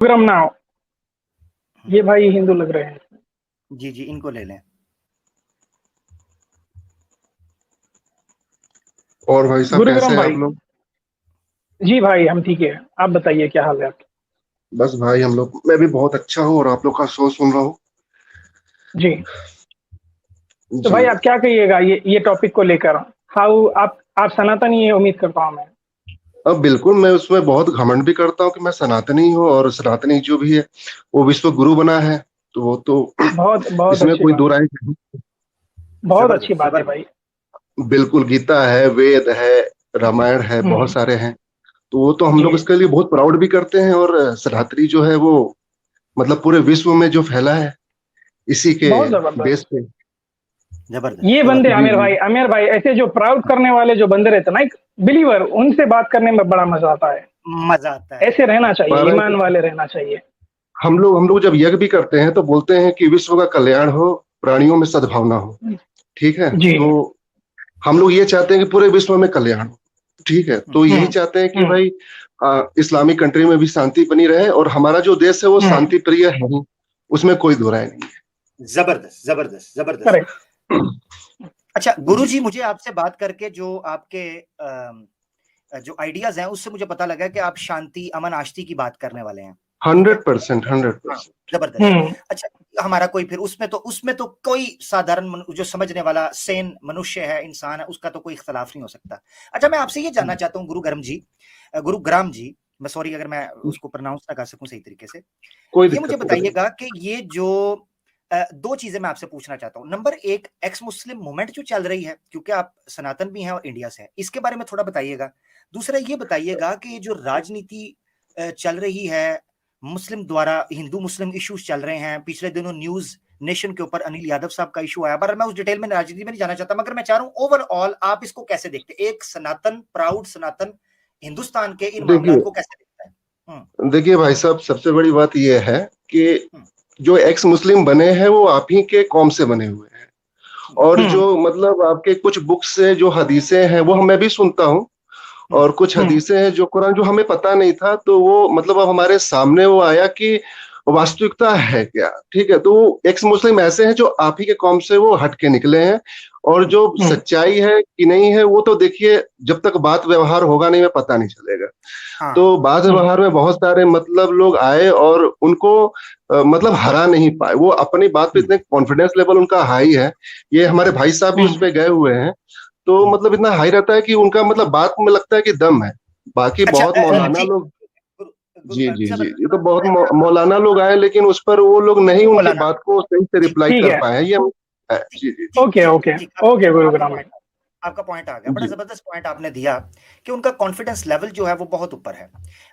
Vikram now, ये भाई हिंदू लग रहे हैं। जी जी, इनको ले लें। और भाई साहब गुरु कैसे विक्रम हैं भाई। आप लोग? जी भाई, हम ठीक है। आप बताइए क्या हाल है आपके? बस भाई मैं भी बहुत अच्छा हूँ और आप लोग का शो सुन रहा हूँ। जी। तो जी। भाई आप क्या कहिएगा ये टॉपिक को लेकर? हाउ आप सनातनी है, उम्मीद करता हूँ मैं। अब बिल्कुल मैं उसमें बहुत घमंड भी करता हूँ कि मैं सनातनी हूँ, और सनातनी जो भी है वो विश्व गुरु बना है, तो वो तो बहुत बहुत इसमें अच्छी कोई बात दो है। राय नहीं। बहुत अच्छी जबरदस्त बात है जबरदस्त। भाई। बिल्कुल, गीता है, वेद है, रामायण है, बहुत हम्म। सारे हैं। तो वो तो हम जी। लोग इसके लिए बहुत प्राउड भी करते हैं, और सनातनी जो है वो मतलब पूरे विश्व में जो फैला है इसी के बहुत बेस जबरदस्त। पे। जबरदस्त ये बंदे जबरदस्त। जी जी। आमिर भाई ऐसे जो प्राउड करने वाले जो बंदे रहते ना, एक बिलीवर, उनसे बात करने में बड़ा मजा आता है। मजा आता है ऐसे रहना चाहिए, महाराज, ईमान वाले रहना चाहिए। हम लोग जब यज्ञ भी करते हैं तो बोलते हैं कि विश्व का कल्याण हो, प्राणियों में सद्भावना हो। ठीक है, जी। तो हम लोग ये चाहते हैं कि पूरे विश्व में कल्याण हो। ठीक है, तो हम्म। यही चाहते हैं कि हम्म। भाई इस्लामिक कंट्री में भी शांति बनी रहे, और हमारा जो देश है वो हम्म। शांति प्रिय है ही, उसमें कोई दो राय नहीं जबरदस्त जबरदस्त जबरदस्त। करेक्ट। है। अच्छा जी। गुरुजी, मुझे आपसे बात करके जो आपके जो आइडियाज हैं उससे मुझे पता लगा कि आप शांति, अमन, आष्टी की बात करने वाले हैं। ठीक है, 100%, हाँ, 100%। जबरदस्त। हम्म। अच्छा, हमारा कोई फिर उसमें तो कोई साधारण जो समझने वाला सेन मनुष्य है, इंसान है, उसका तो कोई इख्तलाफ नहीं हो सकता। अच्छा, मैं आपसे ये जानना चाहता हूँ गुरुग्राम जी, मैं सॉरी अगर मैं उसको प्रोनाउंस ना कर सकूं सही तरीके से। कोई ये मुझे दिक्कत नहीं। बताइएगा कि ये जो दो चीजें मैं आपसे पूछना चाहता हूँ। नंबर एक, एक्स मुस्लिम मूवमेंट जो चल रही है, क्योंकि आप सनातन भी हैं और इंडिया से हैं, इसके बारे में थोड़ा बताइएगा। दूसरा ये बताइएगा कि ये जो राजनीति चल रही है, मुस्लिम द्वारा हिंदू मुस्लिम इश्यूज चल रहे हैं, पिछले दिनों न्यूज नेशन के ऊपर अनिल यादव साहब का इशू आया, पर मैं उस डिटेल में राजनीति में नहीं जाना चाहता, मगर मैं चाह रहा हूं ओवरऑल आप इसको कैसे देखते हैं? एक सनातन, प्राउड सनातन हिंदुस्तान के इन मामलों देखिए को कैसे देखता है? देखिए भाई साहब, सबसे बड़ी बात यह है कि हम्म, जो एक्स मुस्लिम बने हैं वो आप ही के कौम से बने हुए हैं, हम्म, और हम्म। जो मतलब आपके कुछ बुक्स से जो हदीसें हैं वो मैं भी सुनता हूँ, हम्म, और कुछ हम्म। हदीसें हैं जो कुरान जो हमें पता नहीं था, तो वो मतलब अब हमारे सामने वो आया कि वास्तविकता है क्या। ठीक है, तो वो एक्स मुस्लिम ऐसे हैं जो आप ही के कौम से वो हट के निकले हैं, और जो हम्म। सच्चाई है कि नहीं है वो तो देखिए जब तक बात व्यवहार होगा नहीं, में पता नहीं चलेगा। हाँ, तो बात हम्म। व्यवहार में बहुत सारे मतलब लोग आए और उनको मतलब हरा नहीं पाए, वो अपनी बात पे हम्म, इतने कॉन्फिडेंस लेवल उनका हाई है। ये हमारे भाई साहब भी उस हम्म। पे गए हुए हैं, तो हम्म। मतलब इतना हाई रहता है कि उनका मतलब बात में लगता है कि दम है। बाकी अच्छा, बहुत मौलाना ठीक। लोग, जी जी जी, जबरदस्त। ये तो बहुत मैं मौलाना लोग आए, लेकिन उस पर वो लोग नहीं उनकी मौलाना, बात को सही से ठीक रिप्लाई ठीक कर है। पाए हैं, ये है। ठीक जी जी ठीक ओके, ठीक ओके। ठीक, ओके आपका गुरुग्राम भाई। पॉइंट, आपका पॉइंट आ गया, बड़ा जी। जबरदस्त पॉइंट आपने दिया कि उनका कॉन्फिडेंस लेवल जो है वो बहुत ऊपर है।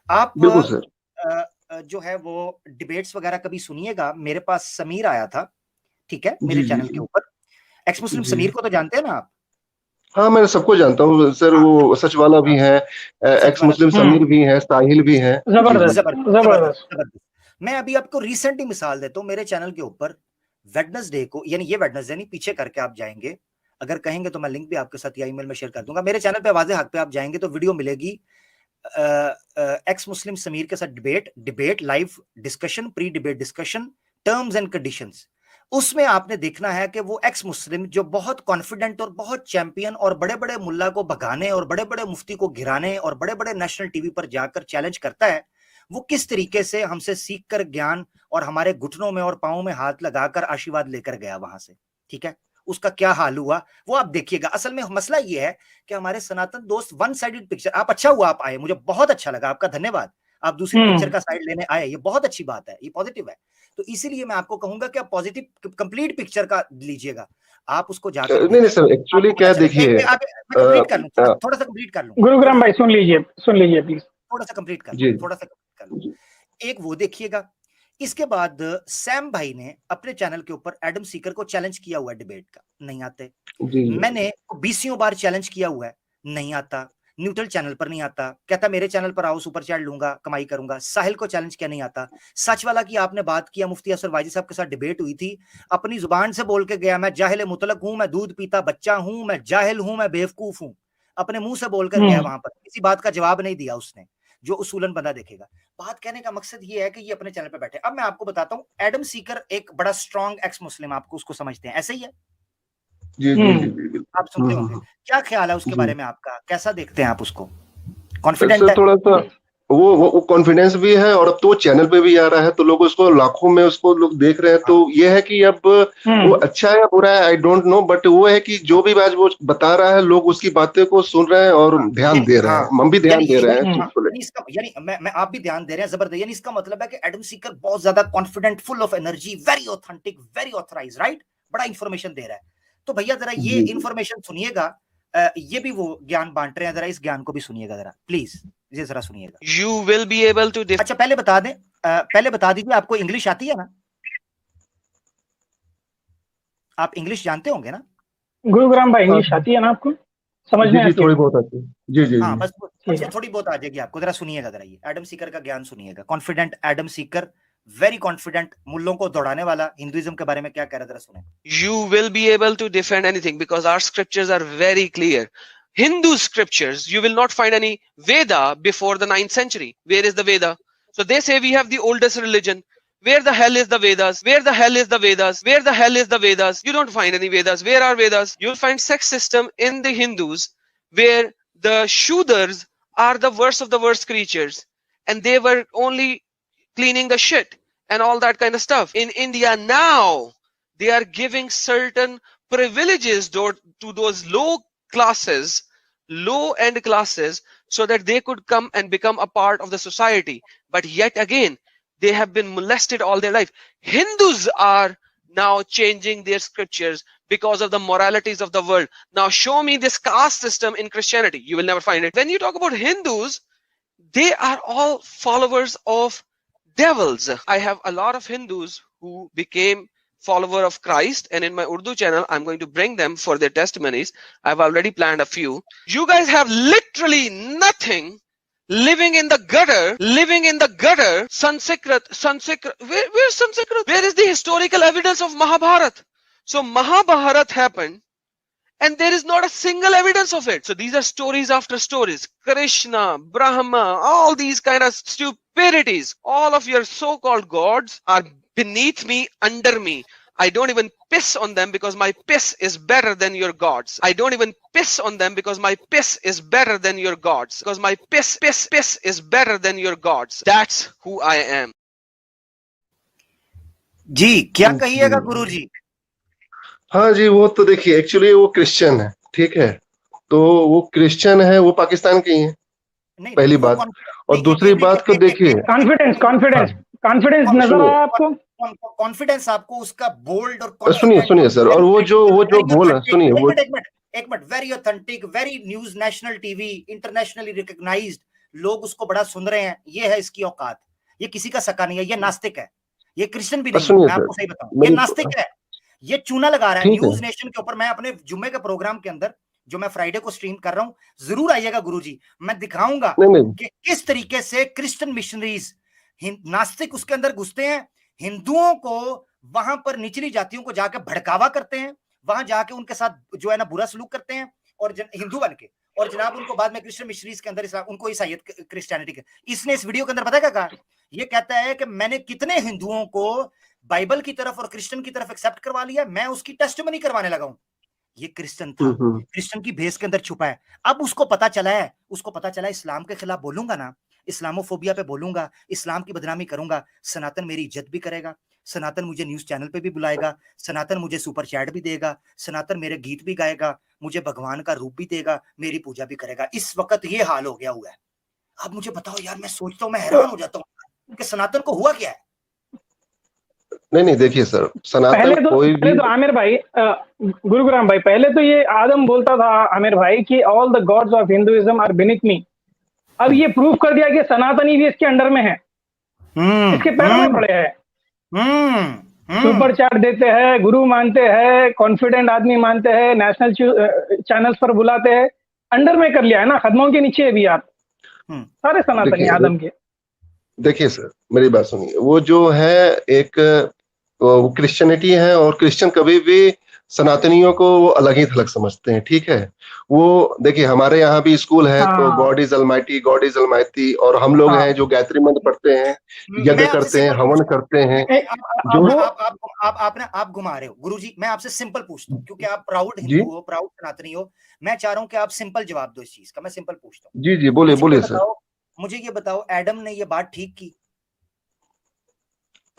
आप बिल्कुल सर। जो है वो डिबेट्स वगैरह कभी सुनिएगा। मेरे पास समीर आया था, ठीक है, मेरे जी जी चैनल के जी ऊपर। एक्स मुस्लिम जी। समीर को तो जानते हैं ना आप? हाँ, मैं सबको जानता हूँ सर, हाँ वो सच वाला भी हाँ, है, सच एक्स वाला मुस्लिम हम्म। समीर भी है, साहिल भी है। जी जी। जबरदस्त। जबरदस्त जबरदस्त जबरदस्त। जबरदस्त। मैं अभी आपको रिसेंट ही मिसाल देता हूँ। मेरे चैनल के ऊपर वेडनेसडे को, यानी ये वेडनेसडे नहीं, पीछे करके आप जाएंगे, अगर कहेंगे तो मैं लिंक भी आपके साथ या ईमेल में शेयर कर दूंगा। मेरे चैनल पे वाज़े हक पे आप जाएंगे तो वीडियो मिलेगी, एक्स मुस्लिम समीर के साथ debate live discussion, pre debate discussion, terms and conditions. उसमें आपने देखना है कि वो एक्स मुस्लिम जो बहुत कॉन्फिडेंट और बहुत चैंपियन और बड़े बड़े मुल्ला को भगाने और बड़े बड़े मुफ्ती को गिराने और बड़े बड़े नेशनल टीवी पर जाकर चैलेंज करता है, वो किस तरीके से हमसे सीख कर ज्ञान और हमारे घुटनों में और पांवों में हाथ लगाकर आशीर्वाद लेकर गया वहां से। ठीक है, उसका क्या हाल हुआ वो आप देखिएगा। असल में मसला ये है कि हमारे सनातन दोस्त वन साइडेड पिक्चर, आप अच्छा हुआ आप आए, मुझे बहुत अच्छा लगा, आपका धन्यवाद। आप दूसरी पिक्चर हम्म। का साइड लेने आए, ये बहुत अच्छी बात है, ये पॉजिटिव है। तो इसीलिए मैं आपको कहूंगा कि आप पॉजिटिव कंप्लीट पिक्चर का लीजिएगा, आप उसको जाकर नहीं नहीं देखें, सर, एक्चुअली आपको पता क्या चलेगा। देखिए, मैं कंप्लीट कर लूं, थोड़ा सा कंप्लीट कर लूं, गुरुग्राम भाई सुन लीजिए, सुन लीजिए प्लीज। थोड़ा सा कंप्लीट कर लूं, जी थोड़ा सा कंप्लीट कर लूं। जी एक वो देखिएगा। इसके बाद सैम भाई ने अपने चैनल के ऊपर एडम सीकर को चैलेंज किया हुआ है डिबेट का, नहीं आते। जी मैंने 20 बार चैलेंज किया हुआ है, नहीं आता। न्यूट्रल चैनल पर नहीं आता, कहता मेरे चैनल पर आओ, सुपर चैट लूंगा, कमाई करूंगा। साहिल को चैलेंज किया, नहीं आता। सच वाला की आपने बात किया, मुफ्ती असर वाजी साहब के साथ डिबेट हुई थी, अपनी जुबान से बोल के गया, मैं जाहिल मुतलक हूं, मैं दूध पीता बच्चा हूं, मैं जाहिल हूं, मैं बेवकूफ हूं। अपने मुंह से बोलकर गया हम्म। वहां पर, किसी बात का जवाब नहीं दिया उसने। जो उसूलन बंदा देखेगा। बात कहने का मकसद ये है कि ये अपने चैनल पे बैठे। अब मैं आपको बताता हूँ, एडम सीकर एक बड़ा स्ट्रॉन्ग एक्स मुस्लिम, आपको उसको समझते हैं, ऐसे ही है, जी जी जी जी आप सुनते होंगे। क्या ख्याल है उसके जी। बारे में आपका, कैसा देखते हैं आप उसको, सर कॉन्फिडेंट है? थोड़ा सा वो कॉन्फिडेंस भी है, और अब तो वो चैनल पे भी आ रहा है, तो लोग उसको लाखों में उसको लोग देख रहे हैं। तो ये है कि अब वो अच्छा है या बुरा है आई डोंट नो, बट वो है कि जो भी आज वो बता रहा है लोग उसकी बातें को सुन रहे हैं और ध्यान दे रहे हैं। हम भी ध्यान दे रहे हैं चीज को लेकर। इसका यानी मैं आप भी ध्यान दे रहे हैं, जबरदस्त। यानी इसका मतलब है कि एडम सीकर बहुत ज्यादा confident, full of energy, very authentic, very authorize, right, बड़ा इंफॉर्मेशन दे रहा है। तो भैया जरा ये इंफॉर्मेशन सुनिएगा, ये भी वो ज्ञान बांट रहे हैं, जरा इस ज्ञान को भी सुनिएगा जरा, प्लीज ये जरा सुनिएगा। You will be able to अच्छा पहले बता दें, पहले बता दीजिए, आपको इंग्लिश आती है ना? आप इंग्लिश जानते होंगे ना? गुरुग्राम भाई, इंग्लिश आती है ना आपको, समझने आती है? थोड़ी बहुत आती है जी जी हाँ, जी। बस थोड़ी बहुत आ जाएगी आपको, जरा सुनिएगा जरा ये एडम सीकर का ज्ञान सुनिएगा। Confident Adam Seeker, very confident, मुल्लों को दौड़ाने वाला, हिंदुइज्म के बारे में क्या कह रहा है जरा सुने। you will be able to defend anything because our scriptures are very clear. Hindu scriptures, you will not find any Veda before the 9th century. Where is the Veda? So they say we have the oldest religion. Where the hell is the Vedas? Where the hell is the Vedas? Where the hell is the Vedas? You don't find any Vedas. Where are Vedas? You'll find sex system in the Hindus where the Shudras are the worst of the worst creatures and they were only cleaning the shit and all that kind of stuff. In India now, they are giving certain privileges to those low-end classes, so that they could come and become a part of the society. But yet again, they have been molested all their life. Hindus are now changing their scriptures because of the moralities of the world. Now show me this caste system in Christianity. You will never find it. When you talk about Hindus, they are all followers of devils. I have a lot of Hindus who became follower of Christ, and in my Urdu channel I'm going to bring them for their testimonies. I've already planned a few. You guys have literally nothing, living in the gutter. Sanskrit, where's Sanskrit? Where is the historical evidence of Mahabharata? So Mahabharata happened and there is not a single evidence of it. So these are stories after stories. Krishna, Brahma, all these kind of stupidities. All of your so-called gods are beneath me, under me. I don't even piss on them because my piss is better than your gods. I don't even piss on them because my piss is better than your gods. Because my piss is better than your gods. That's who I am. जी क्या कहिएगा गुरुजी? हाँ जी, वो तो देखिए actually वो Christian है, ठीक है, तो वो क्रिश्चियन है, वो पाकिस्तान के ही है, पहली बात। और दूसरी बात को देखिए, कॉन्फिडेंस नजर आया आपको? कॉन्फिडेंस आपको उसका बोल्ड और सुनिए सर, और वो जो बोल, सुनिए वो एक minute, very authentic, very news, national TV, internationally recognised, लोग उसको बड़ा सुन रहे हैं, ये है इसकी औकात। ये किसी का सका नहीं है, ये नास्तिक है, ये क्रिश्चियन भी नहीं है, मैं आपको सही बताऊं, ये नास्तिक है, ये चूना लगा रहा है न्यूज नेशन के ऊपर। मैं अपने जुम्मे के प्रोग्राम के अंदर, जो मैं फ्राइडे को स्ट्रीम कर रहा हूं, जरूर आइएगा गुरुजी, मैं दिखाऊंगा कि किस तरीके से क्रिश्चियन मिशनरीज, नास्तिक उसके अंदर घुसते हैं, हिंदुओं को वहां पर निचली जातियों को जाकर भड़कावा करते हैं, वहां जाके उनके साथ जो है ना बुरा सलूक करते हैं, और हिंदू बन के, और जनाब उनको बाद में क्रिश्चियन मिशनरीज के अंदर उनको ईसाईयत, क्रिश्चियनिटी के। इसने इस वीडियो के अंदर पता क्या कहा? ये कहता है कि मैंने कितने हिंदुओं को बाइबल की तरफ और क्रिश्चियन की तरफ एक्सेप्ट करवा लिया, मैं उसकी टेस्टिमनी करवाने लगा हूं। ये क्रिश्चियन था, क्रिश्चियन की भेस के अंदर छुपा है। अब उसको पता चला है, इस्लाम के खिलाफ बोलूंगा ना, इस्लामोफोबिया पे बोलूंगा, इस्लाम की बदनामी करूंगा, सनातन मेरी इज्जत भी करेगा, सनातन मुझे न्यूज चैनल पे भी बुलाएगा, सनातन मुझे सुपर चैट भी देगा, सनातन मेरे गीत भी गाएगा, मुझे भगवान का रूप भी देगा, मेरी पूजा भी करेगा। इस वक्त ये हाल हो गया हुआ है। अब मुझे बताओ यार, मैं सोचता हूँ, मैं हैरान हो जाता हूँ कि सनातन को हुआ क्या है। नहीं देखिए सर, सनातन पहले तो आमिर भाई, गुरुग्राम भाई, पहले तो ये आदम बोलता था आमिर भाई कि all the gods of Hinduism are beneath me. अब ये प्रूव कर दिया कि सनातनी भी इसके अंडर में है, इसके पैरों में पड़े हैं, सुपर चैट देते हैं, गुरु मानते हैं, कॉन्फिडेंट आदमी मानते हैं, नेशनल चैनल्स पर बुलाते हैं, अंडर में कर लिया है ना, कदमों के नीचे भी आप सारे सनातनी आदम के। देखिए सर, मेरी बात सुनिए, वो जो है एक क्रिश्चियनिटी है, और क्रिश्चियन कभी भी सनातनियों को वो अलग ही थलग समझते हैं, ठीक है। वो देखिए हमारे यहाँ भी स्कूल है, तो हाँ God is Almighty, God is Almighty, और हम लोग हाँ हैं जो गायत्री मंत्र पढ़ते हैं, यज्ञ मैं आपसे करते हैं, सिंपल हवन पूछता हूँ, करते हैं। जो आप घुमा रहे हो गुरुजी। मैं आपसे सिंपल पूछता हूँ, क्योंकि आप प्राउड जी हिंदू हो, प्राउड सनातनी हो। मैं चाह रहा हूँ कि आप सिंपल जवाब दो इस चीज का। मैं सिंपल पूछता हूँ, जी जी, बोलिए बोलिए सर। मुझे ये बताओ, एडम ने ये बात ठीक की?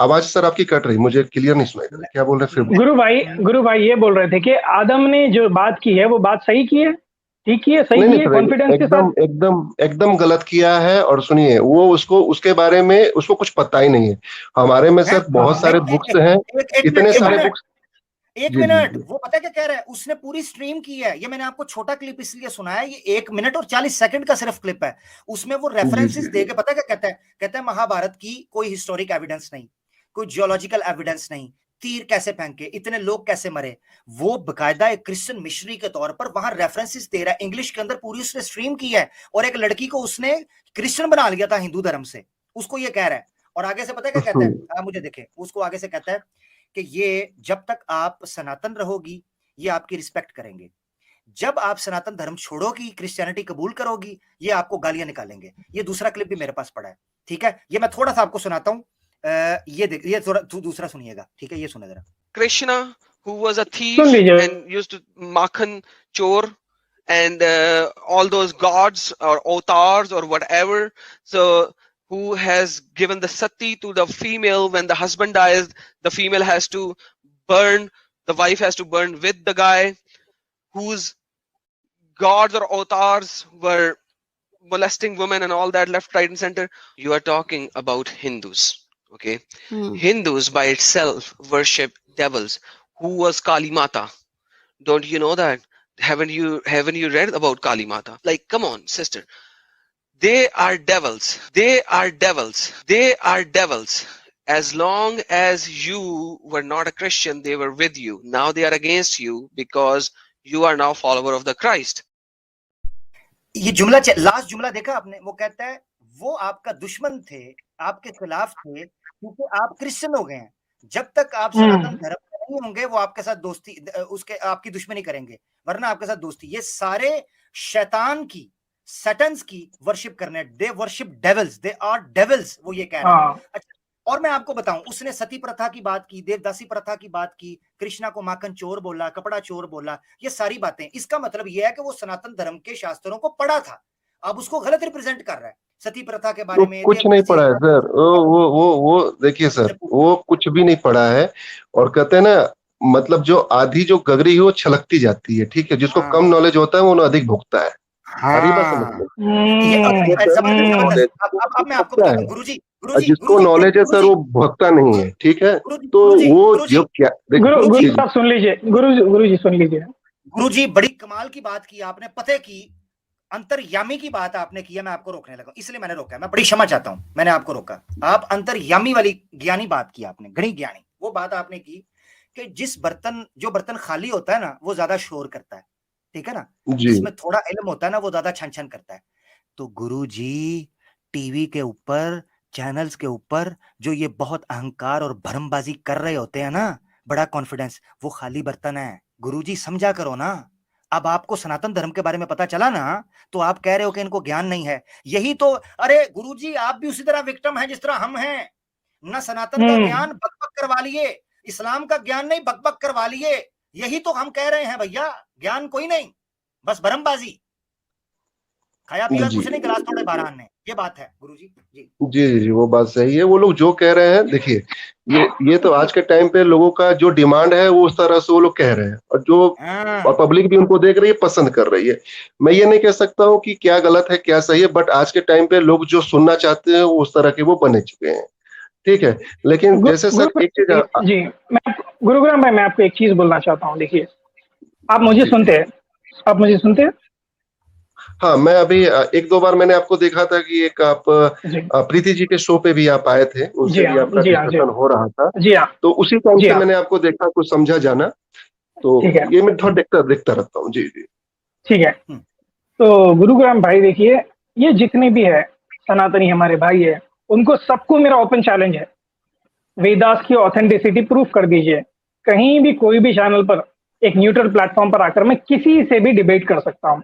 आवाज सर आपकी कट रही, मुझे क्लियर नहीं सुनाई दे रहा, क्या बोल रहे हैं फिर बोलिए। गुरु भाई ये बोल रहे थे कि आदम ने जो बात की है वो बात सही की है, ठीक की है, सही नहीं की नहीं है, सर, कॉन्फिडेंस के एकदम साथ। एकदम एकदम गलत किया है। और सुनिए, वो उसको उसके बारे में उसको कुछ पता ही नहीं है। हमारे में हैं? सर बहुत हाँ सारे बुक्स हैं, इतने एक सारे मिनट, बुक्स। एक जी जी मिनट। जी। वो पता है क्या कह रहा है? उसने पूरी स्ट्रीम की है। ये मैंने आपको छोटा क्लिप इसलिए सुनाया, ये 1 मिनट और 40 सेकंड का सिर्फ क्लिप है। उसमें वो जी रेफरेंसेस जी दे के पता है क्या कहता है? कहता है महाभारत की कोई हिस्टोरिक एविडेंस नहीं, कोई जियोलॉजिकल एविडेंस नहीं, तीर कैसे फेंके, इतने लोग कैसे मरे। वो बकायदा एक क्रिश्चियन मिशनरी के तौर पर वहां रेफरेंसेस दे रहा है, इंग्लिश के अंदर पूरी उसने स्ट्रीम की है। और एक लड़की को उसने क्रिश्चियन बना लिया था हिंदू धर्म से, उसको ये कह रहा है। और आगे से पता है क्या कहता है? आप मुझे देखे, उसको आगे से कहता है कि ये जब तक आप सनातन रहोगी ये आपकी रिस्पेक्ट करेंगे, जब आप सनातन धर्म छोड़ोगी, क्रिश्चियनिटी कबूल करोगी, ये आपको गालियां निकालेंगे। ये दूसरा क्लिप भी मेरे पास पड़ा है, ठीक है? ये मैं थोड़ा सा आपको सुनाता हूं। ये देख, ये थोड़ा दूसरा सुनिएगा, ठीक है? ये सुने जरा। Krishna, who was a soon thief लीजिए। and used to Makhan Chor and all those gods or avatars or whatever. So, who has given the sati to the female when the husband dies, the female has to burn, the wife has to burn with the guy, whose gods or avatars were molesting women and all that left, right, and center. You are talking about Hindus. Okay, Hindus by itself worship devils. Who was Kali Mata? Don't you know that? Haven't you read about Kali Mata? Like, come on, sister. They are devils. They are devils. They are devils. As long as you were not a Christian, they were with you. Now they are against you because you are now follower of the Christ. ये जुमला, last जुमला देखा आपने? वो कहता है वो आपका दुश्मन थे, आपके खिलाफ थे, क्योंकि आप क्रिश्चियन हो गए हैं। जब तक आप सनातन धर्म में नहीं होंगे वो आपके साथ दोस्ती, उसके आपकी दुश्मनी करेंगे, वरना आपके साथ दोस्ती। ये सारे शैतान की, सैटन्स की वर्शिप करने, they worship devils, they are devils, वो ये कह रहा है। अच्छा, और मैं आपको बताऊं, उसने सती प्रथा की बात की, देवदासी प्रथा की बात की, कृष्णा को माखन चोर बोला, कपड़ा चोर बोला, ये सारी बातें। इसका मतलब यह है कि वो सनातन धर्म के शास्त्रों को पढ़ा था, अब उसको गलत रिप्रेजेंट कर रहा है सती प्रथा के बारे में। कुछ नहीं पढ़ा है सर, वो देखिए सर, वो कुछ भी नहीं पढ़ा है। और कहते हैं ना, मतलब जो आधी जो गगरी है वो छलकती जाती है, ठीक है। जिसको कम नॉलेज होता है वो अधिक भुगता है। सारी बात समझ लो। अब मैं आपको बताता हूं गुरुजी, जिसको नॉलेज है सर वो भुगता नहीं है, ठीक है। तो वो जो क्या, गुरुजी साहब सुन लीजिए, गुरुजी सुन लीजिए। गुरुजी बड़ी कमाल की बात की आपने, पते की अंतर्यामी की बात आपने की है। मैं आपको रोकने लगा, इसलिए मैंने रोका, मैं बड़ी क्षमा चाहता हूं, मैंने आपको रोका। आप अंतर्यामी वाली ज्ञानी बात की आपने, घड़ी ज्ञानी वो बात आपने की कि जो बर्तन खाली होता है ना वो ज्यादा शोर करता है, ठीक है ना? जिसमें थोड़ा इल्म होता है ना वो ज्यादा छन छन करता है। तो गुरुजी टीवी के ऊपर, चैनल्स के ऊपर जो ये बहुत अहंकार और भरमबाजी कर रहे होते हैं ना, बड़ा कॉन्फिडेंस, वो खाली बर्तन है। गुरुजी समझा करो ना। अब आपको सनातन धर्म के बारे में पता चला ना, तो आप कह रहे हो कि इनको ज्ञान नहीं है। यही तो, अरे गुरुजी आप भी उसी तरह विक्टिम हैं जिस तरह हम हैं ना। सनातन का ज्ञान बकबक करवा लिए, इस्लाम का ज्ञान नहीं बकबक करवा लिए। यही तो हम कह रहे हैं भैया, ज्ञान कोई नहीं, बस भरमबाजी, खाया पिया कुछ नहीं, गिलास तोड़े बारह ने। ये बात है गुरुजी। जी जी जी, वो बात सही है। वो लोग जो कह रहे हैं, देखिए ये तो आज के टाइम पे लोगों का जो डिमांड है वो उस तरह से वो लोग कह रहे हैं, और जो पब्लिक भी उनको देख रही है, पसंद कर रही है। मैं ये नहीं कह सकता हूँ कि क्या गलत है क्या सही है, बट आज के टाइम पे लोग जो सुनना चाहते हैं वो उस तरह के वो बने चुके हैं, ठीक है। लेकिन जैसे सर एक चीज जी, मैं गुरुग्राम भाई, मैं आपको एक चीज बोलना चाहता हूँ। देखिए, आप मुझे सुनते हैं? आप मुझे सुनते हैं? हाँ, मैं अभी 1-2 बार मैंने आपको देखा था कि एक आप प्रीति जी के शो पे भी आप आए थे, उनसे भी आपका डिस्कशन हो रहा था। जी हाँ, तो उसी टाइम से मैंने आपको देखा, कुछ समझा जाना, तो ये मैं थोड़ा देखता रहता हूँ। जी जी, ठीक है। तो गुरुग्राम भाई देखिए, ये जितने भी है सनातनी हमारे भाई है, उनको सबको मेरा ओपन चैलेंज है, वेदास की ऑथेंटिसिटी प्रूफ कर दीजिए। कहीं भी कोई भी चैनल पर एक न्यूट्रल प्लेटफॉर्म पर आकर मैं किसी से भी डिबेट कर सकता हूँ।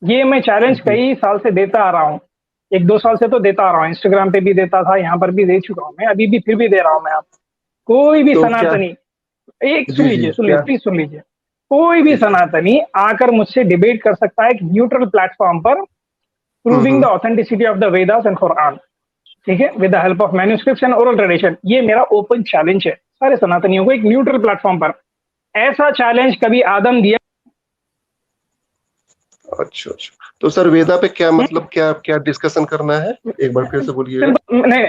ये मैं चैलेंज कई साल से देता आ रहा हूँ, 1-2 साल से तो देता आ रहा हूँ। इंस्टाग्राम पे भी देता था, यहाँ पर भी दे चुका हूँ मैं, अभी भी फिर भी दे रहा हूँ मैं आपको। कोई भी तो क्या सनातनी, एक जी सुन जी लीजिए, क्या प्लीज सुन लीजिए, कोई भी सनातनी आकर मुझसे डिबेट कर सकता है एक न्यूट्रल प्लेटफॉर्म पर, proving the authenticity of the Vedas and Quran, ठीक है, with the help of manuscripts and oral tradition. ये मेरा ओपन चैलेंज है सारे सनातनियों को एक न्यूट्रल प्लेटफॉर्म पर। ऐसा चैलेंज कभी आदम दिया? अच्छा अच्छा, तो सर वेदा पे क्या मतलब क्या क्या डिस्कशन करना है, एक बार फिर से बोलिएगा। सिंपल नहीं,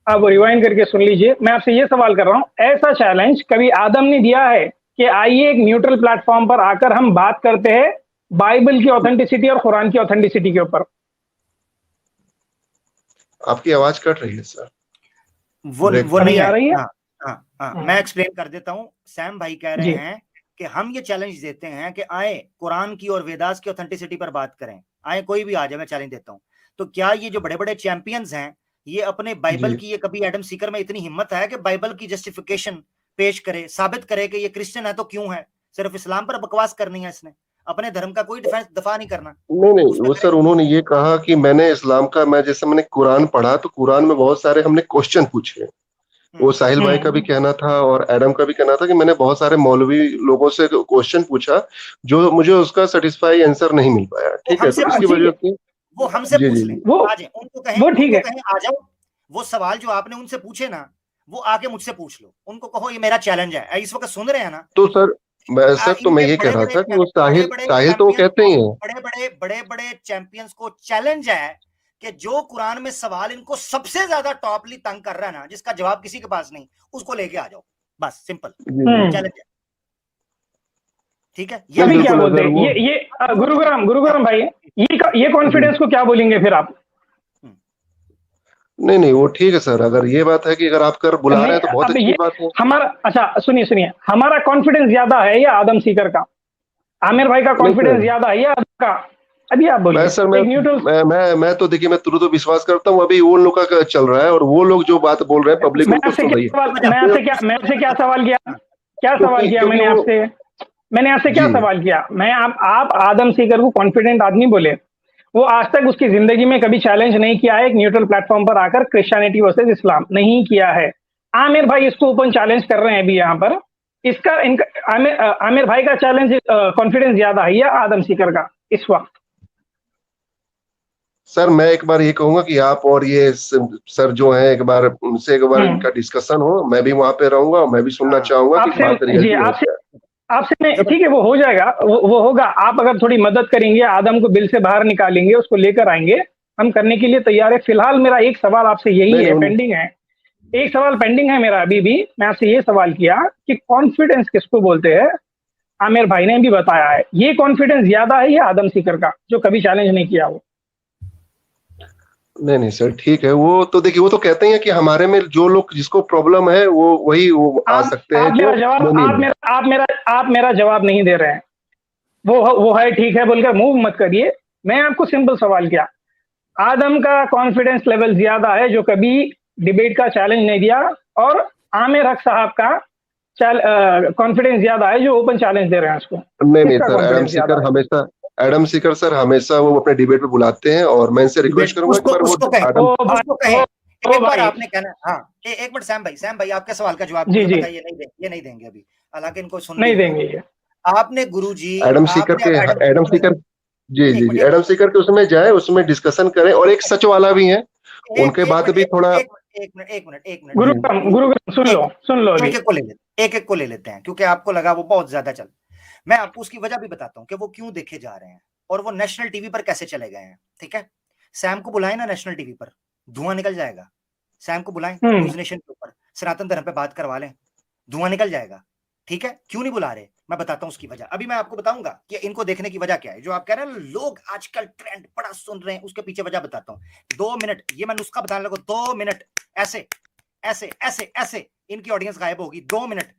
आप रिवाइंड करके सुन लीजिए। मैं आपसे ये सवाल कर रहा हूँ, ऐसा चैलेंज कभी आदम ने दिया है कि आइए एक न्यूट्रल प्लेटफॉर्म पर आकर हम बात करते हैं बाइबल की ऑथेंटिसिटी और कुरान की ऑथेंटिसिटी के ऊपर? आपकी आवाज कट रही है सर। वो अभी नहीं आ है। रही है? मैं एक्सप्लेन कर देता हूँ। सैम भाई कह रहे जी। हैं कि हम ये चैलेंज देते हैं कि आए कुरान की और वेदास की ऑथेंटिसिटी पर बात करें, आए कोई भी आ जाए, मैं चैलेंज देता हूँ। तो क्या ये जो बड़े बड़े चैंपियंस हैं, ये अपने बाइबल जी की, ये कभी एडम सीकर में इतनी हिम्मत है कि बाइबल की जस्टिफिकेशन पेश करे, साबित करे कि ये क्रिश्चियन है तो क्यों है, सिर्फ इस्लाम पर बकवास करनी है इसने, अपने धर्म का कोई दफा नहीं करना। नहीं उसमें वो सर उन्होंने ये कहा कि मैंने इस्लाम का, मैंने कुरान पढ़ा तो कुरान में बहुत सारे हमने क्वेश्चन पूछे। वो साहिल भाई का भी कहना था और एडम का भी कहना था कि मैंने बहुत सारे मौलवी लोगों से क्वेश्चन पूछा जो मुझे उसका सेटिस्फाई आंसर नहीं मिल पाया। ठीक है, तो इसकी वजह से वो हमसे जी पूछ जी लें, जी वो आ जाए, उनको कहें, वो ठीक है। आ जाओ, वो सवाल जो आपने उनसे पूछे ना, वो आके मुझसे पूछ लो, उनको कहो ये मेरा चैलेंज है। इस वक्त सुन रहे हैं ना? तो सर तो मैं इनके ये कह बड़े रहा बड़े था कि वो बड़े साहिल बड़े साहिल तो वो चैंपियंस कहते को, ही हैं। बड़े बड़े चैंपियंस को चैलेंज है कि जो कुरान में सवाल इनको सबसे ज्यादा टॉपली तंग कर रहा है ना, जिसका जवाब किसी के पास नहीं, उसको लेके आ जाओ, बस सिंपल जी जी चैलेंज है। ठीक है, ये नहीं अभी क्या बिल्कुल, बोलते अगर हैं वो ये गुरुग्राम भाई, ये जी कॉन्फिडेंस को क्या बोलेंगे फिर आप? नहीं वो ठीक है सर, अगर ये बात है कि अगर आप कर बुला रहे नहीं, हैं तो बहुत अब अच्छी ये बात है। हमारा, अच्छा सुनिए, हमारा कॉन्फिडेंस ज्यादा है या आदम सीकर का? आमिर भाई का नहीं कॉन्फिडेंस सर, ज्यादा है या आदम का? अभी आप मैं बोलिए। सर एक न्यूट्रल, मैं तो देखिए, मैं तुरंत विश्वास करता हूँ। अभी वो लोग का चल रहा है और वो लोग जो बात बोल रहे हैं पब्लिक मैं उनको आपसे सुन क्या रही सवाल है। मैं आपसे क्या सवाल किया? क्या सवाल क्योंकि किया क्योंकि वो मैंने आपसे क्या जी सवाल किया? मैं आप आदम सीकर को कॉन्फिडेंट आदमी बोले। वो आज तक उसकी जिंदगी में कभी चैलेंज नहीं किया है एक न्यूट्रल प्लेटफॉर्म पर आकर क्रिश्चियनिटी वर्सेस इस्लाम, नहीं किया है। आमिर भाई इसको ओपन चैलेंज कर रहे हैं अभी यहाँ पर। इसका इनका आमिर भाई का चैलेंज कॉन्फिडेंस ज्यादा है या आदम सीकर का इस वक्त? सर, मैं एक बार ये कहूंगा कि आप और ये सर जो है एक बार उनसे एक बार इनका डिस्कशन हो, मैं भी वहां पे रहूंगा और मैं भी सुनना चाहूंगा कि आपसे बात जी, रियलिटी है क्या। आपसे नहीं, ठीक है, वो हो जाएगा, वो होगा। आप अगर थोड़ी मदद करेंगे, आदम को बिल से बाहर निकालेंगे, उसको लेकर आएंगे, हम करने के लिए तैयार है। फिलहाल मेरा एक सवाल आपसे यही नहीं है, नहीं पेंडिंग है, एक सवाल पेंडिंग है मेरा अभी भी। मैं आपसे ये सवाल किया कि कॉन्फिडेंस किसको बोलते हैं? आमिर भाई ने भी बताया है, ये कॉन्फिडेंस ज्यादा है या आदम सीकर का जो कभी चैलेंज नहीं किया वो? नहीं सर, ठीक है। वो तो देखिए, वो तो कहते हैं कि हमारे में जो लोग जिसको प्रॉब्लम है वो आ सकते हैं, आप जो मेरा जवाब नहीं आप नहीं मेरा आप मेरा जवाब नहीं दे रहे हैं। वो है ठीक है बोलकर मूव मत करिए। मैं आपको सिंपल सवाल किया, आदम का कॉन्फिडेंस लेवल ज्यादा है जो कभी डिबेट का चैलेंज नहीं दिया, और आमिर हक साहब का कॉन्फिडेंस ज्यादा है जो ओपन चैलेंज दे रहे हैं उसको? नहीं किसका सर, कॉन्फिडेंस ज्यादा है? एडम सीकर सर हमेशा वो अपने डिबेट पे बुलाते हैं और मैं इनसे रिक्वेस्ट करूंगा कि उसको बार वो उसको कहें, एडम उसको कहें। ओ एक बार भाई, आपने कहना, हाँ एक मिनट सैम भाई आपके सवाल का जवाब जी मुझे जी, पता है, ये नहीं देंगे अभी, हालांकि इनको सुन भी नहीं रहे देंगे हैं। ये। आपने गुरुजी, एडम सीकर आपने के अब एडम सीकर जी एक जी जी मिनट एडम सीकर के उसमें जाए, उसमें डिस्कशन करें। और एक सच वाला भी है, उनके बात भी थोड़ा एक मिनट जी गुरुग्राम सुन लो अभी। एक को ले लेते हैं, क्योंकि आपको लगा वो बहुत ज्यादा चल। मैं आपको उसकी वजह भी बताता हूँ कि वो क्यों देखे जा रहे हैं और वो नेशनल टीवी पर कैसे चले गए हैं। ठीक है, सैम को बुलाएं ना नेशनल टीवी पर, धुआं निकल जाएगा। सैम को बुलाएं न्यूज नेशन के ऊपर, सनातन धर्म पे बात करवा लें, धुआं निकल जाएगा। ठीक है, क्यों नहीं बुला रहे, मैं बताता हूं उसकी वजह। अभी मैं आपको बताऊंगा कि इनको देखने की वजह क्या है। जो आप कह रहे हैं लोग आजकल ट्रेंड बड़ा सुन रहे हैं, उसके पीछे वजह बताता हूं। 2 मिनट, ये मैं नुस्खा बताने लगा, 2 मिनट ऐसे ऐसे ऐसे ऐसे इनकी ऑडियंस गायब होगी। 2 मिनट,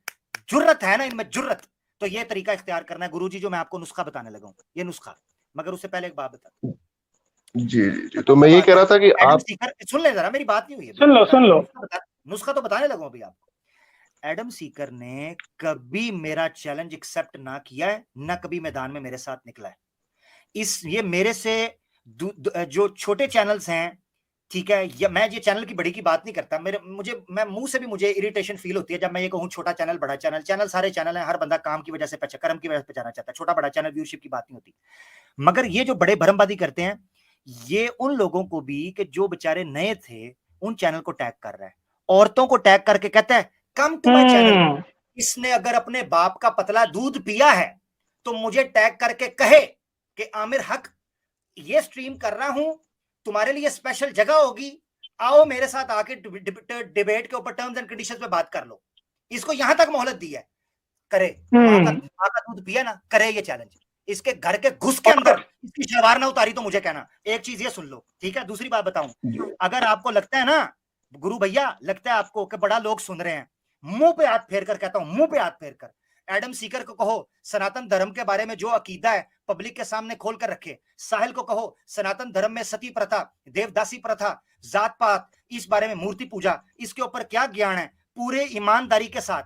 जुर्रत है ना इनमें, जुर्रत, तो ये तरीका इख्तियार करना है गुरुजी, जो मैं आपको नुस्खा बताने लगा हूं, ये नुस्खा। मगर उससे पहले एक बात बता, जी तो मैं ये कह रहा था कि एडम आप सीकर, सुन ले जरा, मेरी बात नहीं हुई है, सुन लो नुस्खा तो बताने लगा हूं अभी आपको। एडम सीकर ने कभी मेरा चैलेंज एक्सेप्ट ना किया है, ना कभी मैदान में मेरे साथ निकला है। ये मेरे से जो छोटे चैनल्स हैं, ठीक है, या मैं ये चैनल की बड़ी की बात नहीं करता, मैं मुंह से भी मुझे इरिटेशन फील होती है जब मैं ये कहूं छोटा चैनल बड़ा चैनल। चैनल सारे चैनल हैं, हर बंदा काम की वजह से कर्म की वजह से पहचाना चाहता है। छोटा बड़ा चैनल व्यूअरशिप की बात नहीं होती। मगर ये जो बड़े भरमबादी करते हैं, ये उन लोगों को भी कि जो बेचारे नए थे उन चैनल को टैग कर रहा है, औरतों को टैग करके कहता है कम टू माय चैनल। इसने अगर अपने बाप का पतला दूध पिया है तो मुझे टैग करके कहे कि आमिर हक ये स्ट्रीम कर रहा हूं, तुम्हारे लिए स्पेशल जगह होगी, आओ मेरे साथ आके डिबेट के ऊपर टर्म्स एंड कंडीशंस पे बात कर लो। इसको यहां तक मोहलत दी है, करे मां का दूध पिया ना, करे ये चैलेंज। इसके घर के घुस के अंदर इसकी शलवार ना उतारी तो मुझे कहना। एक चीज ये सुन लो, ठीक है। दूसरी बात बताऊं, अगर आपको लगता है ना गुरु भैया, लगता है आपको कि बड़ा लोग सुन रहे हैं, मुंह पे हाथ फेर कर कहता हूं, मुंह पे हाथ फेर कर एडम सीकर को कहो सनातन धर्म के बारे में जो अकीदा है पब्लिक के सामने खोल कर रखे। साहिल को कहो सनातन धर्म में सती प्रथा, देवदासी प्रथा, जात पात, इस बारे में मूर्ति पूजा, इसके ऊपर क्या ज्ञान है, पूरे ईमानदारी के साथ,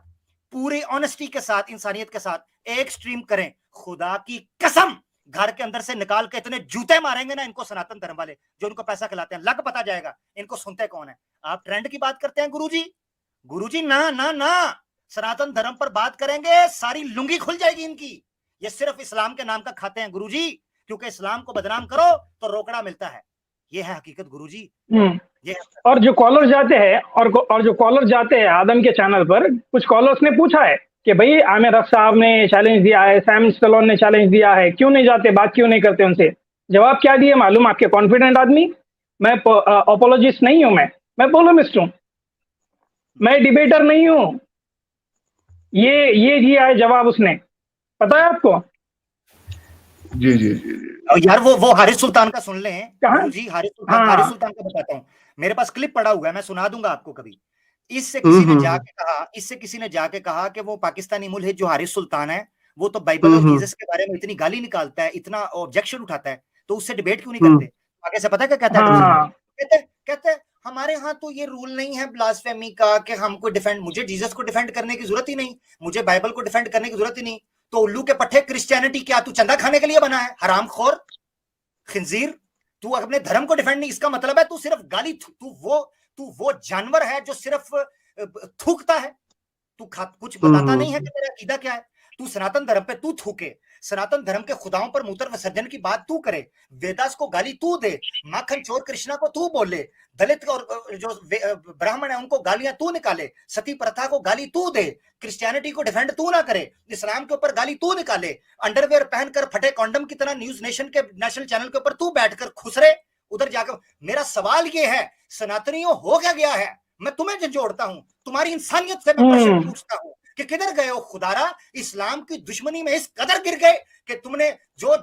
पूरे ऑनेस्टी के साथ, इंसानियत के साथ एक स्ट्रीम करें। खुदा की कसम घर के अंदर से निकाल के इतने जूते मारेंगे ना इनको सनातन धर्म वाले जो इनको पैसा खिलाते हैं, लग पता जाएगा इनको सुनते कौन है। आप ट्रेंड की बात करते हैं गुरुजी, ना ना ना, सनातन धर्म पर बात करेंगे सारी लुंगी खुल जाएगी इनकी। ये सिर्फ इस्लाम के नाम का खाते हैं गुरुजी, क्योंकि इस्लाम को बदनाम करो तो रोकड़ा मिलता है। ये है हकीकत गुरुजी। ये और जो कॉलर जाते हैं और जो कॉलर जाते हैं आदम के चैनल पर, कुछ कॉलर्स ने पूछा है कि भाई आमिर हक साहब ने चैलेंज दिया है, सैम स्टलोन ने चैलेंज दिया है, क्यों नहीं जाते, बात क्यों नहीं करते उनसे। जवाब क्या दिए मालूम आपके कॉन्फिडेंट आदमी? मैं अपोलॉजिस्ट नहीं हूं, मैं पोलेमिस्ट हूं, मैं डिबेटर नहीं हूं। ये दिया है जवाब उसने, पता है आपको? जी जी जी यार वो हारिस सुल्तान का सुन लें जी, हारिस सुल्तान का बताता हूँ, मेरे पास क्लिप पड़ा हुआ है, मैं सुना दूंगा आपको कभी। इससे किसी ने जाके कहा कि वो पाकिस्तानी मुल्हिद जो हारिस सुल्तान है वो तो बाइबल और जीसस के बारे में इतनी गाली निकालता है, इतना ऑब्जेक्शन उठाता है, तो उससे डिबेट क्यों नहीं करते? आगे से पता है क्या कहता है? कहते हैं हमारे यहाँ तो ये रूल नहीं है ब्लास्फेमी का कि हमको डिफेंड, मुझे जीसस को डिफेंड करने की जरूरत ही नहीं, मुझे बाइबल को डिफेंड करने की जरूरत ही नहीं। तो उल्लू के पट्टे क्रिश्चियनिटी क्या तू चंदा खाने के लिए बना है? हरामखोर खिंजीर, तू अपने धर्म को डिफेंड नहीं, इसका मतलब है तू सिर्फ गाली, तू वो जानवर है जो सिर्फ थूकता है, तू कुछ बताता नहीं है कि तेरा अकीदा क्या है। तू सनातन धर्म पे तू थूके, सनातन धर्म के खुदाओं पर मूत्र विसर्जन की बात तू करे, वेदास को गाली तू दे, माखन चोर कृष्णा को तू बोले, दलित और जो ब्राह्मण है उनको गालियां तू निकाले, सती प्रथा को गाली तू दे, क्रिश्चियनिटी को डिफेंड तू ना करे, इस्लाम के ऊपर गाली तू निकाले, अंडरवेयर पहनकर फटे कॉन्डम की तरह न्यूज नेशन के नेशनल चैनल के ऊपर तू बैठकर खुसरे उधर जाकर। मेरा सवाल ये है, सनातनियों हो क्या गया है? मैं तुम्हें झंझोड़ता हूं, तुम्हारी इंसानियत से मैं प्रश्न पूछता हूं कि किधर गए हो खुदारा? इस्लाम की दुश्मनी में इस कदर गिर गए कि तुमने जो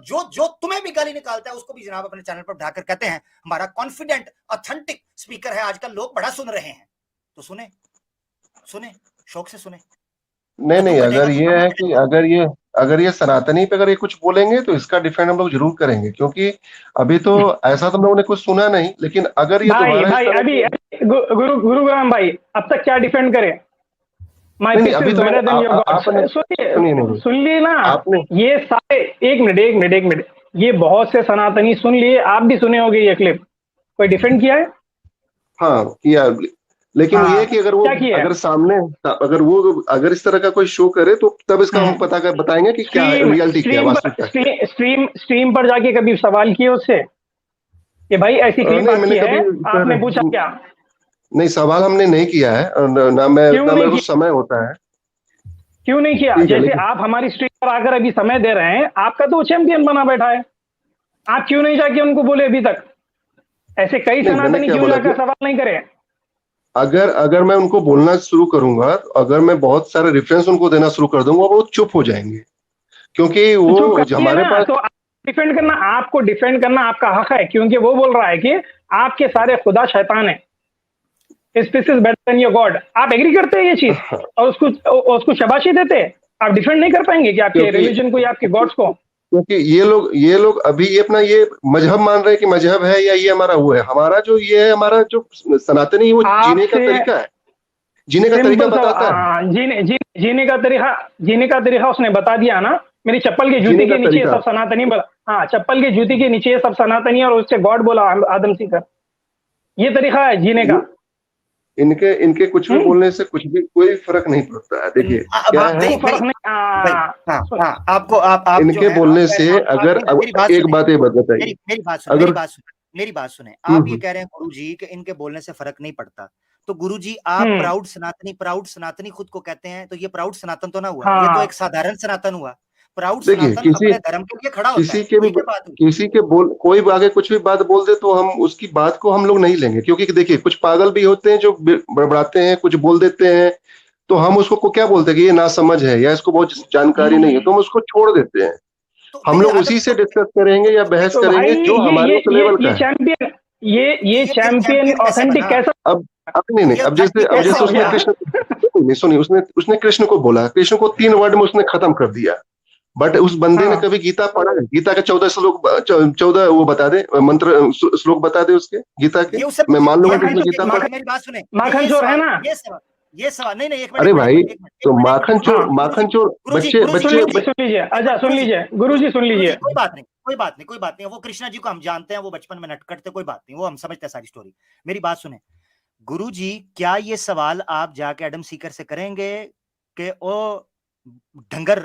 तुम्हें भी गाली निकालता है उसको भी जनाब अपने चैनल पर ढाकर कहते हैं हमारा कॉन्फिडेंट ऑथेंटिक स्पीकर है। आजकल लोग बड़ा सुन रहे हैं, तो सुने शौक से सुने। नहीं, अगर ये है कि अगर ये सनातनी पे अगर ये कुछ बोलेंगे तो इसका डिफेंड हम लोग जरूर करेंगे, क्योंकि अभी तो ऐसा तो हम लोगों ने कुछ सुना नहीं, लेकिन अगर ये भाई अभी गुरुग्राम भाई अब तक क्या डिफेंड करे? अभी तो सुन लिए ना ये सारे, एक मिनट, ये बहुत से सनातनी सुन लिए, आप भी सुने होंगे ये क्लिप, कोई डिफेंड किया है? हाँ किया, लेकिन ये कि अगर वो अगर सामने अगर इस तरह का कोई शो करे तो तब इसका हम बताएंगे कि क्या रियलिटी क्या वास्तविकता। स्ट्रीम पर जाके कभी सवाल किए उससे कि भाई ऐसी क्लिप आती है, आपने पूछा क्या? नहीं, सवाल हमने नहीं किया है, ना मेरे को समय होता है। क्यों नहीं किया? जैसे आप हमारी स्ट्रीम पर आकर अभी समय दे रहे हैं, आपका तो चैंपियन बना बैठा है, आप क्यों नहीं जाके उनको बोले अभी तक? ऐसे कई सनातनी क्यों जाकर सवाल नहीं करे? अगर मैं उनको बोलना शुरू करूंगा, अगर मैं बहुत सारे रेफरेंस उनको देना शुरू कर दूंगा, वो चुप हो जाएंगे, क्योंकि वो हमारे पास तो डिफेंड करना, आपको डिफेंड करना आपका हक है, क्योंकि वो बोल रहा है कि आपके सारे खुदा शैतान है, This is better than your God। आप एग्री करते हैं ये चीज और उसको शाबाशी देते हैं? आप डिफेंड नहीं कर पाएंगे कि आपके रिलीजन को या आपके गॉड्स को? क्योंकि ये लोग अभी ये अपना ये मजहब मान रहे हैं कि मजहब है या ये हमारा वो है। हमारा जो ये है, हमारा जो सनातनी वो जीने का तरीका है। जीने का तरीका बताता है। हाँ, जीने का तरीका उसने बता दिया ना। मेरी चप्पल की जूती के नीचे सब सनातनी बोला, हाँ चप्पल की जूती के नीचे सब सनातनी और उससे गॉड बोला आदम सीकर। ये तरीका है जीने का। इनके कुछ भी बोलने से कुछ भी कोई फर्क नहीं पड़ता है। देखिए क्या है, फर्क नहीं। आपको आप इनके बोलने से अगर एक बात ये बताइए, मेरी बात सुने। आप ये कह रहे हैं गुरुजी कि इनके बोलने से फर्क नहीं पड़ता, तो गुरुजी आप प्राउड सनातनी खुद को कहते हैं, तो ये प्राउड सनातन तो ना हुआ, ये तो एक साधारण सनातन हुआ। प्राउड सनातन अपने धर्म के लिए खड़ा होता है। किसी के कोई आगे कुछ भी बात बोल दे तो हम उसकी बात को हम लोग नहीं लेंगे, क्योंकि देखिए कुछ पागल भी होते हैं जो बड़बड़ाते हैं, कुछ बोल देते हैं, तो हम उसको क्या बोलते हैं कि ये नासमझ है या इसको बहुत जानकारी नहीं है, तो हम उसको छोड़ देते हैं। तो हम लोग उसी से डिस्कस करेंगे या बहस करेंगे जो हमारे लेवल का है। ये चैंपियन ऑथेंटिक कैसा? अब नहीं, अब जैसे उसने कृष्ण नहीं सुनी, उसने कृष्ण को बोला, कृष्ण को 3 वर्ड में उसने खत्म कर दिया। बट उस बंदे ने कभी गीता पढ़ा है? गीता के 14 श्लोक 14 वो बता दे, मंत्र श्लोक बता दे उसके गीता के, मैं मान लूंगा कि गीता पढ़ा। मेरी बात सुने, माखन चोर है ना ये सवाल नहीं एक मिनट। अरे भाई तो माखन चोर बच्चे सुन लीजिए, अच्छा सुन लीजिए गुरुजी, सुन लीजिए। कोई बात नहीं। वो कृष्णा जी को हम जानते हैं, वो बचपन में नटखट थे, कोई बात नहीं, वो हम समझते हैं सारी स्टोरी। मेरी बात सुने गुरुजी, क्या ये सवाल आप जाके एडम सीकर से करेंगे कि ओ ढंगर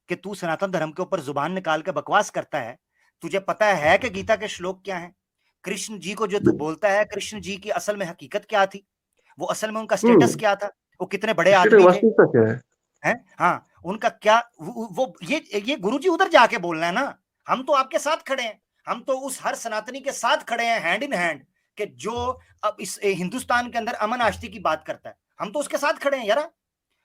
कि तू सनातन धर्म के ऊपर जुबान निकाल के बकवास करता है, तुझे पता है कि गीता के श्लोक क्या हैं? कृष्ण जी को जो तू बोलता है, कृष्ण जी की असल में हकीकत क्या थी, वो असल में उनका स्टेटस क्या था, वो कितने बड़े आदमी थे, हैं? हाँ, उनका क्या वो ये गुरुजी उधर जाके बोलना है ना। हम तो आपके साथ खड़े हैं, हम तो उस हर सनातनी के साथ खड़े हैं, हैंड इन हैंड, कि जो अब इस हिंदुस्तान के अंदर अमन आष्टी की बात करता है, हम तो उसके साथ खड़े हैं यार।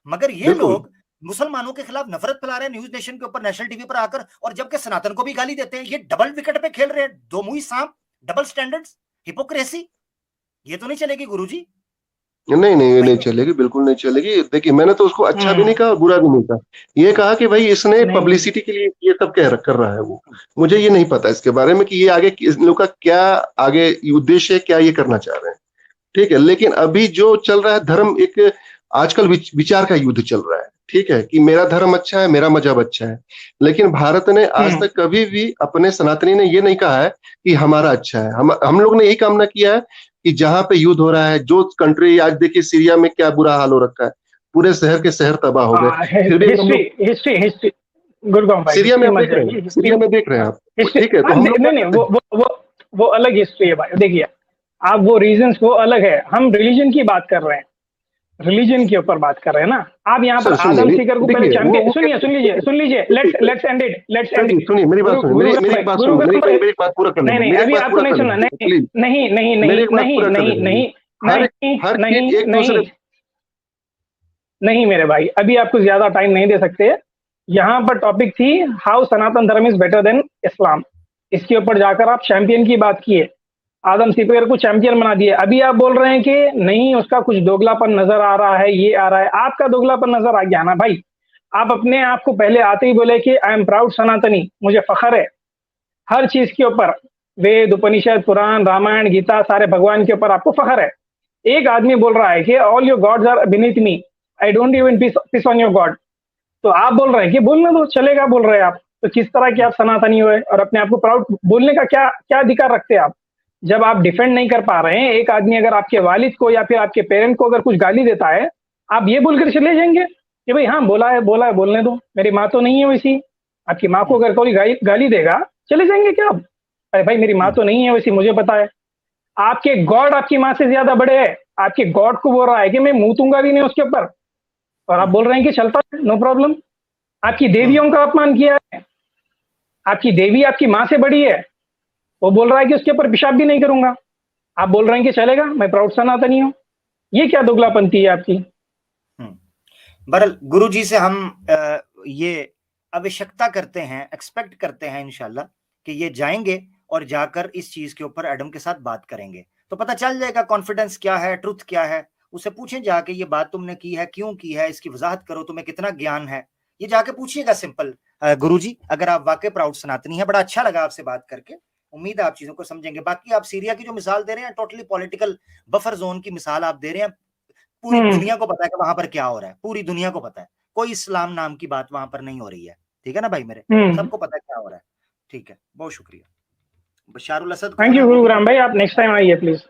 मगर ये लोग मुसलमानों के खिलाफ नफरत फैला रहे हैं न्यूज नेशन के ऊपर, नेशनल टीवी पर आकर, और जबकि सनातन को भी गाली देते हैं। ये डबल विकेट पे खेल रहे हैं, दो मुंही सांप, डबल स्टैंडर्ड्स, हिपोक्रेसी। ये तो नहीं चलेगी गुरुजी। नहीं चलेगी, बिल्कुल नहीं चलेगी। देखिए मैंने तो उसको अच्छा भी नहीं कहा, बुरा भी नहीं कहा, ये कहा कि भाई इसने पब्लिसिटी के लिए ये सब कर रहा है। वो मुझे ये नहीं पता इसके बारे में कि ये आगे इस लोग का क्या आगे उद्देश्य है, क्या ये करना चाह रहे हैं, ठीक है। लेकिन अभी जो चल रहा है धर्म, एक आजकल विचार का युद्ध चल रहा है, ठीक है, कि मेरा धर्म अच्छा है, मेरा मजहब अच्छा है। लेकिन भारत ने आज तक कभी भी अपने सनातनी ने ये नहीं कहा है कि हमारा अच्छा है। हम लोग ने यही कामना किया है कि जहां पे युद्ध हो रहा है, जो कंट्री, आज देखिए सीरिया में क्या बुरा हाल हो रखा है, पूरे शहर के शहर तबाह हो गए। फिर भी हिस्ट्री गुरुगांव भाई, सीरिया में देख रहे हैं आप, ठीक है। तो हम लोग वो अलग हिस्ट्री है भाई। देखिए आप वो रीजंस वो अलग है, हम रिलीजन की बात कर रहे हैं, रिलीजन के ऊपर बात कर रहे हैं ना। आप यहाँ पर आदम सीकर को पहले चैंपियन, सुन लीजिए, लेट्स एंड इट। सुनिए मेरी बात सुनिए, मेरी बात पूरा करने। नहीं अभी आपको नहीं सुनना, नहीं मेरे भाई, अभी आपको ज्यादा टाइम नहीं दे सकते। यहाँ पर टॉपिक थी हाउ सनातन धर्म इज बेटर देन इस्लाम, इसके ऊपर जाकर आप चैंपियन की बात किए, आदम सीकर को चैंपियन बना दिए। अभी आप बोल रहे हैं कि नहीं उसका कुछ दोगलापन नजर आ रहा है, ये आ रहा है। आपका दोगलापन नजर आ गया ना भाई। आप अपने आप को पहले आते ही बोले कि आई एम प्राउड सनातनी, मुझे फखर है हर चीज के ऊपर, वेद उपनिषद पुराण रामायण गीता सारे भगवान के ऊपर आपको फखर है। एक आदमी बोल रहा है कि all your gods are beneath me, I don't even piss on your god. तो आप बोल रहे हैं कि बोलने दो, चलेगा बोल रहे हैं आप, तो किस तरह के आप सनातनी हुए और अपने आप को प्राउड बोलने का क्या अधिकार रखते हैं आप, जब आप डिफेंड नहीं कर पा रहे हैं। एक आदमी अगर आपके वालिद को या फिर आपके पेरेंट को अगर कुछ गाली देता है, आप ये बोलकर चले जाएंगे कि भाई हाँ बोला है बोलने दो, मेरी माँ तो नहीं है वैसी। आपकी माँ को अगर कोई गाली देगा चले जाएंगे क्या आप? अरे भाई मेरी माँ तो नहीं है वैसी, मुझे पता है। आपके गॉड आपकी माँ से ज्यादा बड़े है, आपके गॉड को बोल रहा है कि मैं मुंह दूंगा भी नहीं उसके ऊपर, और आप बोल रहे हैं कि चलता है नो प्रॉब्लम। आपकी देवियों का अपमान किया है, आपकी देवी आपकी माँ से बड़ी है, वो बोल रहा है कि उसके ऊपर पेशाब भी नहीं करूंगा, आप बोल रहे हैं कि चलेगा, मैं प्राउड सनातनी हूं। ये क्या दोगलापंती है आपकी? बहरहाल गुरुजी से हम ये आवश्यकता करते हैं, एक्सपेक्ट करते हैं इंशाल्लाह कि ये जाएंगे और जाकर इस चीज के ऊपर एडम के साथ बात करेंगे, तो पता चल जाएगा कॉन्फिडेंस क्या है, ट्रुथ क्या है। उसे पूछें जाके ये बात तुमने की है, क्यों की है, इसकी वजाहत करो, तुम्हें कितना ज्ञान है, ये जाके पूछिएगा सिंपल। गुरुजी अगर आप वाकई प्राउड सनातनी है, बड़ा अच्छा लगा आपसे बात करके, उम्मीद है आप चीजों को समझेंगे। बाकी आप सीरिया की जो मिसाल दे रहे हैं, टोटली पॉलिटिकल बफर जोन की मिसाल आप दे रहे हैं, पूरी दुनिया को पता है कि वहां पर क्या हो रहा है, पूरी दुनिया को पता है, कोई इस्लाम नाम की बात वहां पर नहीं हो रही है, ठीक है ना भाई मेरे, सबको पता है क्या हो रहा है, ठीक है, बहुत शुक्रिया। बशारुल असद थैंक यू गुरुग्राम भाई, आप नेक्स्ट टाइम आइए प्लीज।